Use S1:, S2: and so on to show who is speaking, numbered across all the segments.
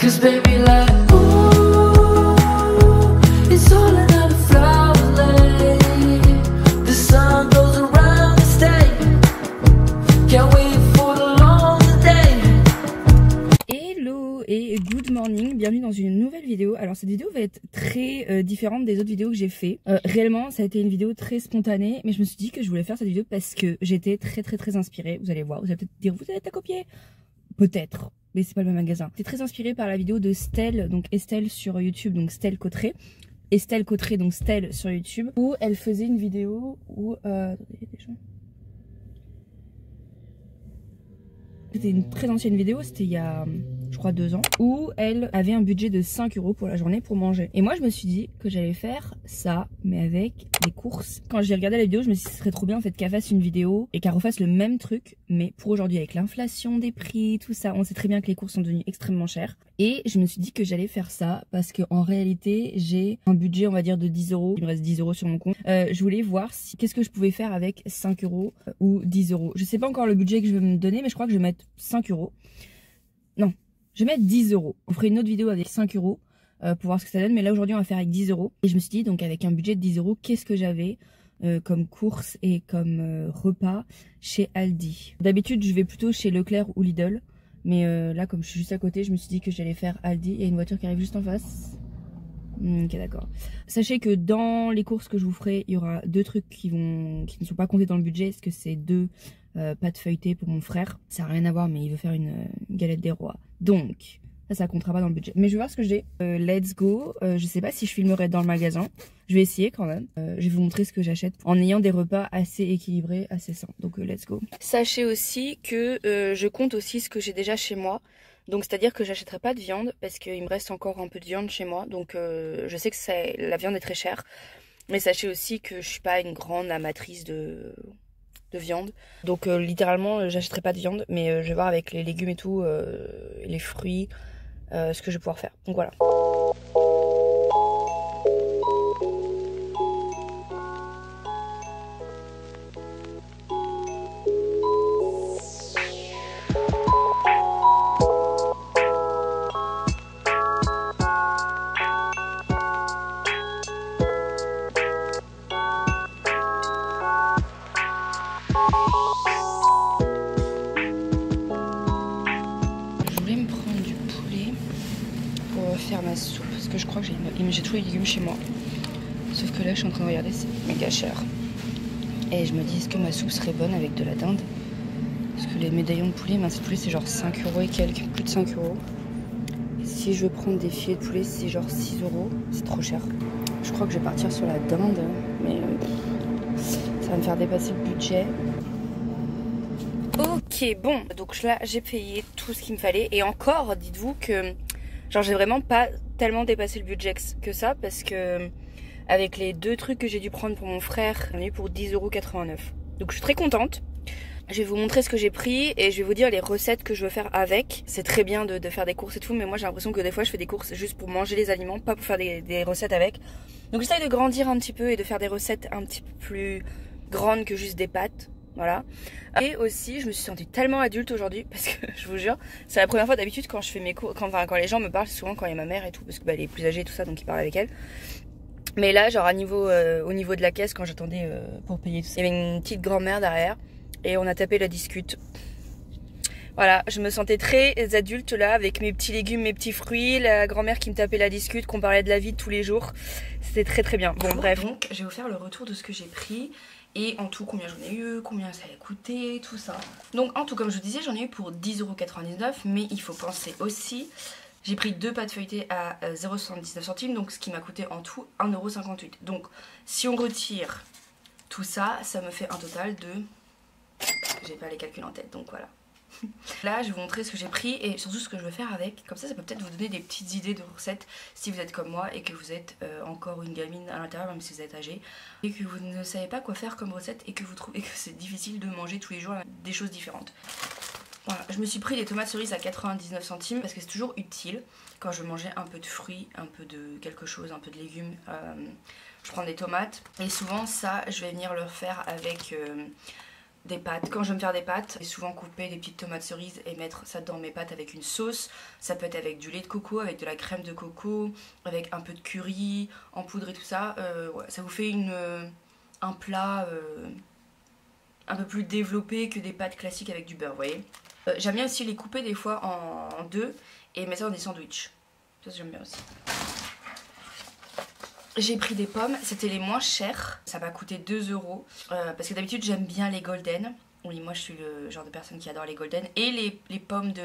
S1: 'Cause baby like ooh, it's all another flower lay. The sun goes around the state. Can't wait for the long day.
S2: Hello et good morning, bienvenue dans une nouvelle vidéo. Alors cette vidéo va être très différente des autres vidéos que j'ai fait. Réellement ça a été une vidéo très spontanée, mais je me suis dit que je voulais faire cette vidéo parce que j'étais très inspirée. Vous allez voir, vous allez peut-être dire vous êtes à copier. Peut-être, mais c'est pas le même magasin. J'étais très inspirée par la vidéo de Stell, donc Estelle sur YouTube, donc Stell Cotterêts. Estelle Cotterêts, donc Stell sur YouTube, où elle faisait une vidéo où... C'était une très ancienne vidéo, c'était il y a, je crois, 2 ans, où elle avait un budget de 5 € pour la journée pour manger. Et moi, je me suis dit que j'allais faire ça, mais avec des courses. Quand j'ai regardé la vidéo, je me suis dit que ce serait trop bien en fait qu'elle fasse une vidéo et qu'elle refasse le même truc, mais pour aujourd'hui, avec l'inflation des prix, tout ça. On sait très bien que les courses sont devenues extrêmement chères. Et je me suis dit que j'allais faire ça parce qu'en réalité, j'ai un budget, on va dire, de 10 €. Il me reste 10 € sur mon compte. Je voulais voir qu'est-ce que je pouvais faire avec 5 € ou 10 €. Je sais pas encore le budget que je vais me donner, mais je crois que je vais mettre 5 €. Non, je vais mettre 10 €. On ferait une autre vidéo avec 5 € pour voir ce que ça donne. Mais là, aujourd'hui, on va faire avec 10 €. Et je me suis dit, donc avec un budget de 10 €, qu'est-ce que j'avais comme courses et comme repas chez Aldi. D'habitude, je vais plutôt chez Leclerc ou Lidl. Mais là, comme je suis juste à côté, je me suis dit que j'allais faire Aldi. Il y a une voiture qui arrive juste en face. Ok, d'accord. Sachez que dans les courses que je vous ferai, il y aura 2 trucs qui ne sont pas comptés dans le budget. Parce que c'est 2 pâtes feuilletées pour mon frère. Ça n'a rien à voir, mais il veut faire une galette des rois. Donc, ça comptera pas dans le budget. Mais je vais voir ce que j'ai. Let's go. Je sais pas si je filmerai dans le magasin. Je vais essayer quand même. Je vais vous montrer ce que j'achète en ayant des repas assez équilibrés, assez sains. Donc let's go. Sachez aussi que je compte aussi ce que j'ai déjà chez moi. Donc c'est à dire que j'achèterai pas de viande parce qu'il me reste encore un peu de viande chez moi. Donc je sais que la viande est très chère. Mais sachez aussi que je suis pas une grande amatrice de viande. Donc littéralement j'achèterai pas de viande. Mais je vais voir avec les légumes et tout, les fruits, ce que je vais pouvoir faire. Donc voilà. Faire ma soupe parce que je crois que j'ai tous les légumes chez moi, sauf que là je suis en train de regarder, c'est méga cher et je me dis est-ce que ma soupe serait bonne avec de la dinde, parce que les médaillons de poulet, mince poulet c'est genre 5 € et quelques, plus de 5 €. Si je veux prendre des filets de poulet c'est genre 6 €, c'est trop cher. Je crois que je vais partir sur la dinde, mais ça va me faire dépasser le budget. Ok, bon, donc là j'ai payé tout ce qu'il me fallait et encore dites-vous que genre j'ai vraiment pas tellement dépassé le budget que ça, parce que avec les 2 trucs que j'ai dû prendre pour mon frère, j'en ai eu pour 10,89 €. Donc je suis très contente. Je vais vous montrer ce que j'ai pris et je vais vous dire les recettes que je veux faire avec. C'est très bien de faire des courses et tout, mais moi j'ai l'impression que des fois je fais des courses juste pour manger les aliments, pas pour faire des recettes avec. Donc j'essaye de grandir un petit peu et de faire des recettes un petit peu plus grandes que juste des pâtes. Voilà. Et aussi je me suis sentie tellement adulte aujourd'hui parce que je vous jure c'est la première fois. D'habitude quand je fais mes cours, quand les gens me parlent, souvent quand il y a ma mère et tout, parce que elle est plus âgée et tout ça, donc ils parlent avec elle. Mais là genre au niveau de la caisse, quand j'attendais pour payer tout ça, il y avait une petite grand-mère derrière et on a tapé la discute. Voilà, je me sentais très adulte là avec mes petits légumes, mes petits fruits, la grand-mère qui me tapait la discute, qu'on parlait de la vie de tous les jours. C'était très bien. Bon bref, donc je vais vous faire le retour de ce que j'ai pris. Et en tout, combien j'en ai eu, combien ça a coûté, tout ça. Donc en tout, comme je vous disais, j'en ai eu pour 10,99 €. Mais il faut penser aussi, j'ai pris 2 pâtes feuilletées à 0,79 €. Donc ce qui m'a coûté en tout 1,58 €. Donc si on retire tout ça, ça me fait un total de... J'ai pas les calculs en tête, donc voilà. Là je vais vous montrer ce que j'ai pris et surtout ce que je veux faire avec. Comme ça peut peut-être vous donner des petites idées de recettes si vous êtes comme moi et que vous êtes encore une gamine à l'intérieur, même si vous êtes âgée, et que vous ne savez pas quoi faire comme recette et que vous trouvez que c'est difficile de manger tous les jours des choses différentes. Voilà, je me suis pris des tomates cerises à 99 centimes parce que c'est toujours utile quand je veux manger un peu de fruits, un peu de quelque chose, un peu de légumes. Je prends des tomates et souvent ça je vais venir le faire avec des pâtes. Quand je vais me faire des pâtes, je vais souvent couper des petites tomates cerises et mettre ça dans mes pâtes avec une sauce. Ça peut être avec du lait de coco, avec de la crème de coco, avec un peu de curry en poudre et tout ça. Ouais, ça vous fait un plat un peu plus développé que des pâtes classiques avec du beurre, vous voyez. J'aime bien aussi les couper des fois en deux et mettre ça dans des sandwichs. Ça j'aime bien aussi. J'ai pris des pommes, c'était les moins chères, ça m'a coûté 2 €. Parce que d'habitude j'aime bien les golden. Oui, moi je suis le genre de personne qui adore les golden. Et les pommes de...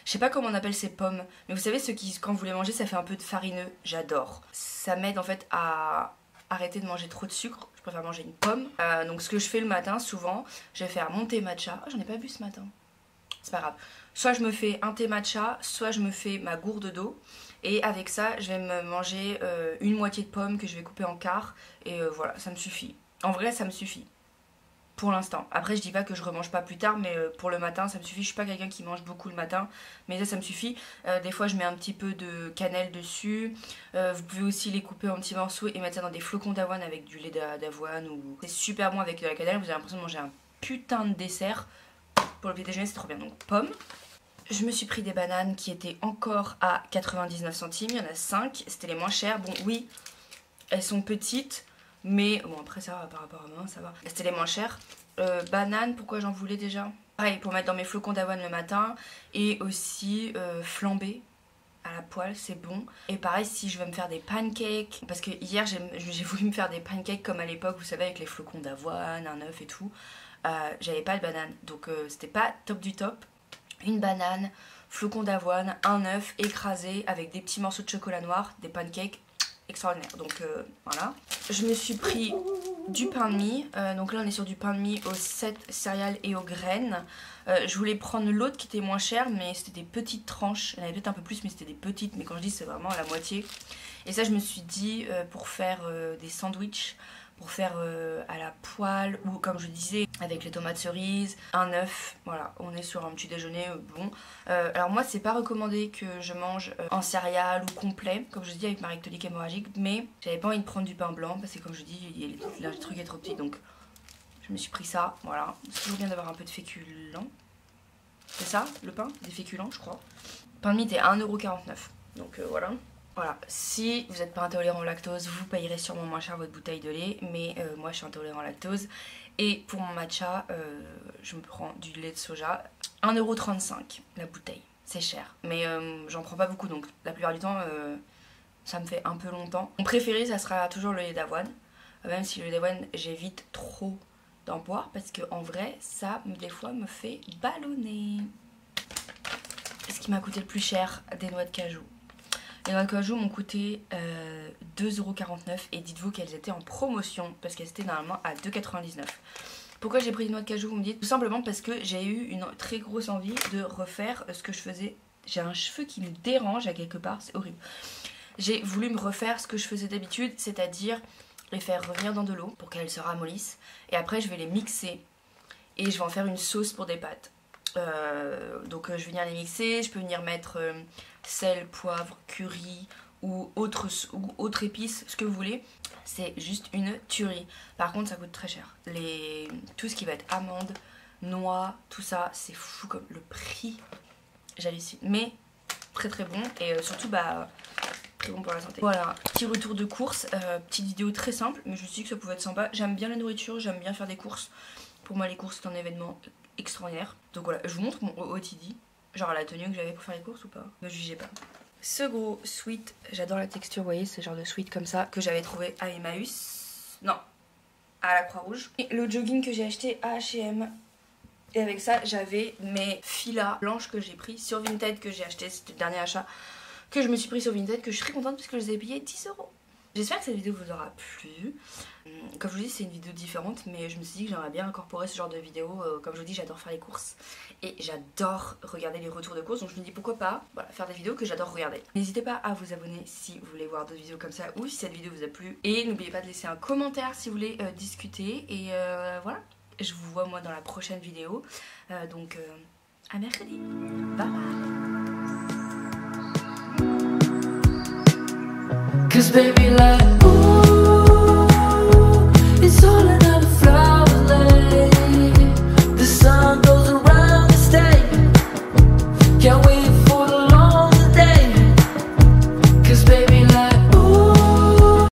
S2: Je sais pas comment on appelle ces pommes, mais vous savez ceux qui, quand vous les mangez, ça fait un peu de farineux. J'adore. Ça m'aide en fait à arrêter de manger trop de sucre. Je préfère manger une pomme. Donc ce que je fais le matin, souvent, je vais faire mon thé matcha. Oh, j'en ai pas bu ce matin. C'est pas grave. Soit je me fais un thé matcha, soit je me fais ma gourde d'eau. Et avec ça, je vais me manger une moitié de pomme que je vais couper en quart. Et voilà, ça me suffit. En vrai, ça me suffit. Pour l'instant. Après, je dis pas que je remange pas plus tard, mais pour le matin, ça me suffit. Je suis pas quelqu'un qui mange beaucoup le matin, mais ça me suffit. Des fois, je mets un petit peu de cannelle dessus. Vous pouvez aussi les couper en petits morceaux et mettre ça dans des flocons d'avoine avec du lait d'avoine. C'est super bon avec de la cannelle. Vous avez l'impression de manger un putain de dessert. Pour le petit déjeuner, c'est trop bien. Donc, pommes. Je me suis pris des bananes qui étaient encore à 99 centimes. Il y en a 5. C'était les moins chères. Bon, oui, elles sont petites. Mais bon, après ça va par rapport à moi, ça va. C'était les moins chères. Bananes, pourquoi j'en voulais déjà? Pareil, pour mettre dans mes flocons d'avoine le matin. Et aussi flambé à la poêle, c'est bon. Et pareil, si je veux me faire des pancakes. Parce que hier, j'ai voulu me faire des pancakes comme à l'époque, vous savez, avec les flocons d'avoine, un œuf et tout. J'avais pas de banane. Donc c'était pas top du top. Une banane, flocons d'avoine, un œuf écrasé avec des petits morceaux de chocolat noir, des pancakes extraordinaires. Donc voilà. Je me suis pris du pain de mie. Donc là on est sur du pain de mie aux 7 céréales et aux graines. Je voulais prendre l'autre qui était moins cher, mais c'était des petites tranches. Il y en avait peut-être un peu plus, mais c'était des petites. Mais quand je dis c'est vraiment à la moitié. Et ça je me suis dit pour faire des sandwichs, pour faire à la poêle ou comme je disais avec les tomates cerises, un œuf, voilà, on est sur un petit déjeuner bon. Alors moi c'est pas recommandé que je mange en céréales ou complet, comme je dis avec ma rectolique hémorragique, mais j'avais pas envie de prendre du pain blanc parce que comme je dis le truc est trop petit, donc je me suis pris ça, voilà. C'est toujours bien d'avoir un peu de féculents. C'est ça le pain? Des féculents je crois. Le pain de mie était à 1,49 €, donc voilà. Voilà, si vous n'êtes pas intolérant au lactose, vous payerez sûrement moins cher votre bouteille de lait, mais moi je suis intolérant au lactose. Et pour mon matcha, je me prends du lait de soja, 1,35 € la bouteille, c'est cher. Mais j'en prends pas beaucoup, donc la plupart du temps, ça me fait un peu longtemps. Mon préféré, ça sera toujours le lait d'avoine, même si le lait d'avoine, j'évite trop d'en boire, parce qu'en vrai, ça, des fois, me fait ballonner. Ce qui m'a coûté le plus cher, des noix de cajou. Les noix de cajou m'ont coûté 2,49 € et dites-vous qu'elles étaient en promotion parce qu'elles étaient normalement à 2,99 €. Pourquoi j'ai pris des noix de cajou, vous me dites? Tout simplement parce que j'ai eu une très grosse envie de refaire ce que je faisais. J'ai un cheveu qui me dérange à quelque part, c'est horrible. J'ai voulu me refaire ce que je faisais d'habitude, c'est-à-dire les faire revenir dans de l'eau pour qu'elles se ramollissent. Et après je vais les mixer et je vais en faire une sauce pour des pâtes. Donc je vais venir les mixer, je peux venir mettre sel, poivre, curry ou autre épice, ce que vous voulez. C'est juste une tuerie. Par contre ça coûte très cher. Tout ce qui va être amandes, noix, tout ça, c'est fou comme le prix. J'hallucine. Mais très très bon et surtout bah très bon pour la santé. Voilà, petit retour de course, petite vidéo très simple, mais je me suis dit que ça pouvait être sympa. J'aime bien la nourriture, j'aime bien faire des courses. Pour moi les courses c'est un événement extraordinaire. Donc voilà, je vous montre mon OOTD, genre la tenue que j'avais pour faire les courses ou pas, ne jugez pas. Ce gros sweat, j'adore la texture, vous voyez, ce genre de sweat comme ça que j'avais trouvé à Emmaüs, non, à la Croix-Rouge. Et le jogging que j'ai acheté à H&M. Et avec ça j'avais mes filas blanches que j'ai pris sur Vinted, que j'ai acheté, c'était le dernier achat que je me suis pris sur Vinted, que je suis très contente parce que je les ai payés 10 €. J'espère que cette vidéo vous aura plu. Comme je vous dis, c'est une vidéo différente, mais je me suis dit que j'aimerais bien incorporer ce genre de vidéo. Comme je vous dis, j'adore faire les courses et j'adore regarder les retours de courses, donc je me dis pourquoi pas voilà, faire des vidéos que j'adore regarder. N'hésitez pas à vous abonner si vous voulez voir d'autres vidéos comme ça ou si cette vidéo vous a plu. Et n'oubliez pas de laisser un commentaire si vous voulez discuter. Et voilà, je vous vois moi dans la prochaine vidéo. Donc à mercredi. Bye bye.
S1: 'Cause baby like ooh, it's all another flower lane. 'Cause baby